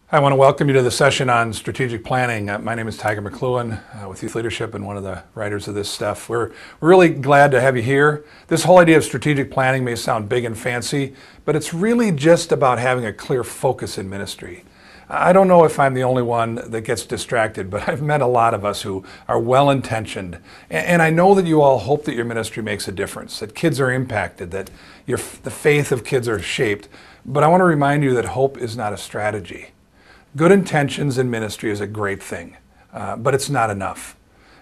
I want to welcome you to the session on strategic planning. My name is Tiger McLuen with Youth Leadership and one of the writers of this stuff. We're really glad to have you here. This whole idea of strategic planning may sound big and fancy, but it's really just about having a clear focus in ministry. I don't know if I'm the only one that gets distracted, but I've met a lot of us who are well-intentioned. And I know that you all hope that your ministry makes a difference, that kids are impacted, that the faith of kids are shaped. But I want to remind you that hope is not a strategy. Good intentions in ministry is a great thing, but it's not enough.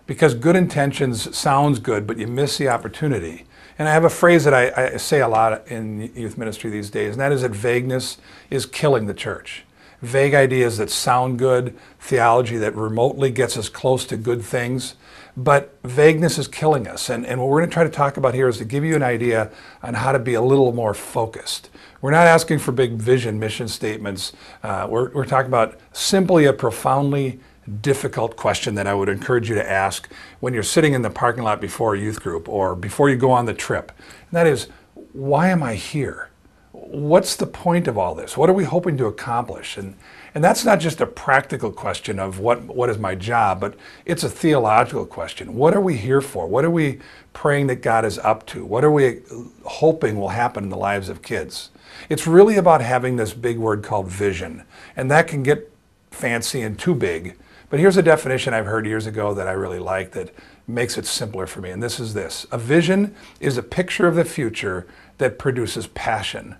Because good intentions sounds good, but you miss the opportunity. And I have a phrase that I say a lot in youth ministry these days, and that is that vagueness is killing the church. Vague ideas that sound good, theology that remotely gets us close to good things, but vagueness is killing us. And what we're going to try to talk about here is to give you an idea on how to be a little more focused. We're not asking for big vision, mission statements. We're talking about simply a profoundly difficult question that I would encourage you to ask when you're sitting in the parking lot before a youth group or before you go on the trip. And that is, why am I here? What's the point of all this? What are we hoping to accomplish? And that's not just a practical question of what is my job, but it's a theological question. What are we here for? What are we praying that God is up to? What are we hoping will happen in the lives of kids? It's really about having this big word called vision, and that can get fancy and too big. But here's a definition I've heard years ago that I really like that makes it simpler for me, and this is this. A vision is a picture of the future that produces passion.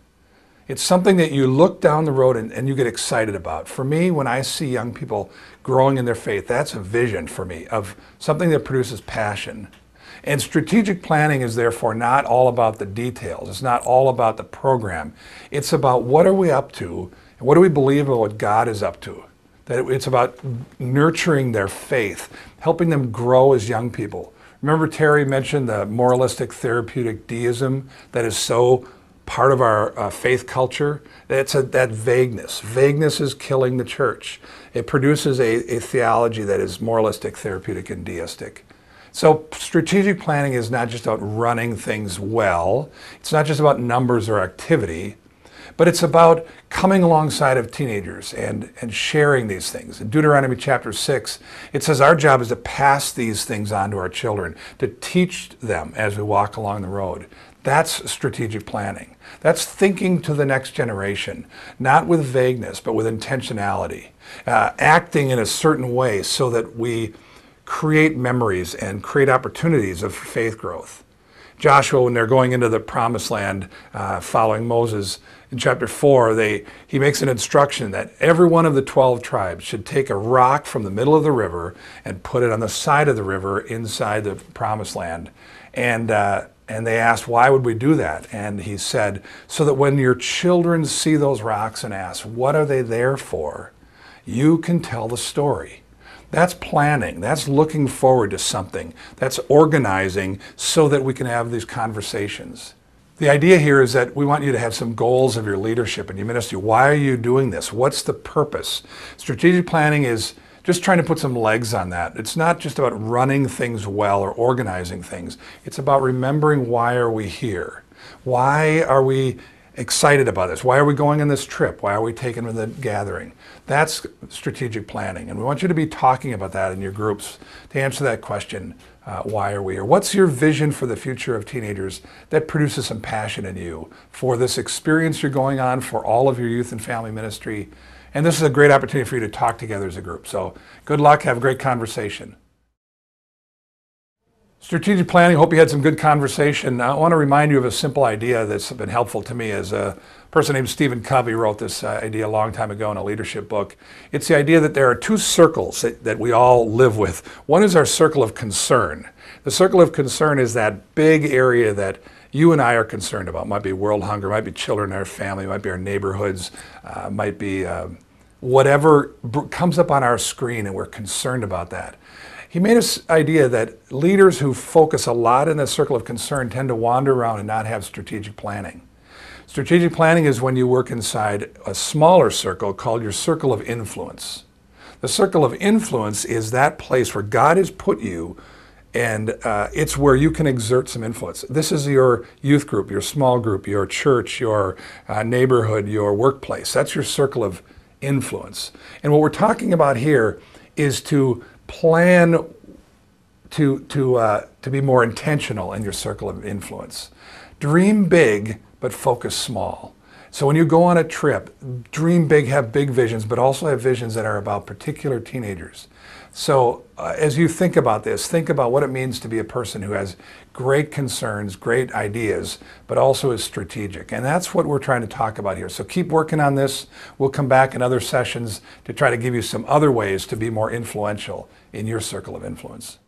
It's something that you look down the road and you get excited about. For me, when I see young people growing in their faith, that's a vision for me of something that produces passion. And strategic planning is therefore not all about the details. It's not all about the program. It's about what are we up to and what do we believe about what God is up to. That it's about nurturing their faith, helping them grow as young people. Remember Terry mentioned the moralistic therapeutic deism that is so part of our faith culture? That vagueness. Vagueness is killing the church. It produces a theology that is moralistic, therapeutic, and deistic. So strategic planning is not just about running things well. It's not just about numbers or activity, but it's about coming alongside of teenagers and sharing these things. In Deuteronomy chapter 6, it says our job is to pass these things on to our children, to teach them as we walk along the road. That's strategic planning. That's thinking to the next generation, not with vagueness, but with intentionality, acting in a certain way so that we create memories and create opportunities of faith growth. Joshua, when they're going into the promised land following Moses, in chapter 4, he makes an instruction that every one of the 12 tribes should take a rock from the middle of the river and put it on the side of the river inside the promised land. And they asked, why would we do that? And he said, so that when your children see those rocks and ask, what are they there for? You can tell the story. That's planning. That's looking forward to something. That's organizing so that we can have these conversations. The idea here is that we want you to have some goals of your leadership and your ministry. Why are you doing this? What's the purpose? Strategic planning is just trying to put some legs on that. It's not just about running things well or organizing things. It's about remembering, why are we here? Why are we excited about this? Why are we going on this trip? Why are we taking the gathering? That's strategic planning. And we want you to be talking about that in your groups to answer that question, why are we here? What's your vision for the future of teenagers that produces some passion in you for this experience you're going on, for all of your youth and family ministry? And this is a great opportunity for you to talk together as a group. So good luck, have a great conversation. Strategic planning, hope you had some good conversation. I want to remind you of a simple idea that's been helpful to me. As a person named Stephen Covey wrote this idea a long time ago in a leadership book. It's the idea that there are two circles that we all live with. One is our circle of concern. The circle of concern is that big area that you and I are concerned about. It might be world hunger, might be children in our family, might be our neighborhoods, might be whatever comes up on our screen, and we're concerned about that. He made this idea that leaders who focus a lot in the circle of concern tend to wander around and not have strategic planning. Strategic planning is when you work inside a smaller circle called your circle of influence. The circle of influence is that place where God has put you, and it's where you can exert some influence. This is your youth group, your small group, your church, your neighborhood, your workplace. That's your circle of influence. And what we're talking about here is to plan to be more intentional in your circle of influence. Dream big, but focus small. So when you go on a trip, dream big, have big visions, but also have visions that are about particular teenagers. So as you think about this, think about what it means to be a person who has great concerns, great ideas, but also is strategic. And that's what we're trying to talk about here. So keep working on this. We'll come back in other sessions to try to give you some other ways to be more influential in your circle of influence.